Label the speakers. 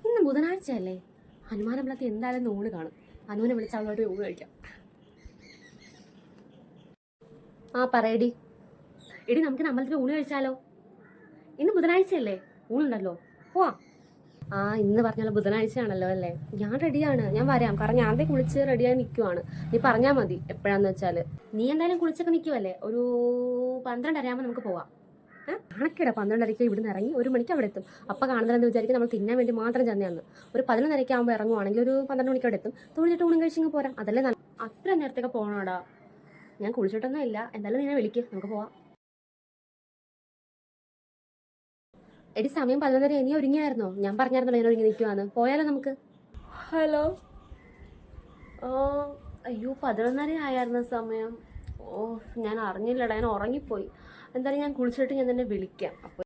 Speaker 1: ഇന്ന് ബുധനാഴ്ച അല്ലേ? ഹനുമാനമ്പലത്തിൽ എന്തായാലും ഊണ് കാണും. അനുവിനെ വിളിച്ച് അവളോട് ഊണ് കഴിക്കാം. ആ പറയടി. എടി നമുക്ക് അമ്പലത്തിൽ ഊണ് കഴിച്ചാലോ? ഇന്ന് ബുധനാഴ്ചയല്ലേ? ഊണുണ്ടല്ലോ, പോവാ. ആ ഇന്ന് പറഞ്ഞാൽ ബുധനാഴ്ചയാണല്ലോ അല്ലേ? ഞാൻ റെഡിയാണ്, ഞാൻ വരാം. കാരണം ഞാൻ കുളിച്ച് റെഡിയായി നിൽക്കുവാണ്. നീ പറഞ്ഞാൽ മതി എപ്പോഴാന്ന് വെച്ചാൽ. നീ എന്തായാലും കുളിച്ചൊക്കെ നിൽക്കുവല്ലേ? ഒരു 12:30 ആകുമ്പോൾ നമുക്ക് പോവാം. കണക്കിട 12:30 ഇവിടുന്ന് ഇറങ്ങി 1 മണിക്ക് അവിടെ എത്തും. അപ്പം കാണുന്നതെന്ന് വിചാരിക്കും നമ്മൾ തിന്നാൻ വേണ്ടി മാത്രം ചെന്നതെന്ന്. ഒരു 11:30 ആകുമ്പോൾ ഇറങ്ങുവാണെങ്കിൽ ഒരു 12 മണിക്ക് അവിടെ എത്തും. തൊഴിലിട്ട് ഊണും കഴിച്ചിങ്ങ് പോരാം. അതല്ലേ നല്ല. അത്ര നേരത്തേക്ക് പോകണോടാ? ഞാൻ കുളിച്ചിട്ടൊന്നും ഇല്ല. എന്തായാലും നിന്നെ വിളിക്ക്, നമുക്ക് പോവാം. എടി സമയം 11:30. ഇനി ഒരുങ്ങിയായിരുന്നോ? ഞാൻ പറഞ്ഞായിരുന്നല്ലോ ഞാൻ ഒരുങ്ങി നിൽക്കുവാന്ന്. പോയാലോ നമുക്ക്? ഹലോ. ഓ അയ്യോ, 11:30 ആയിരുന്നു സമയം. ഓ ഞാൻ അറിഞ്ഞില്ലടാ, ഞാൻ ഉറങ്ങിപ്പോയി. എന്തായാലും ഞാൻ കുളിച്ചിട്ട് ഞാൻ തന്നെ വിളിക്കാം. അപ്പോൾ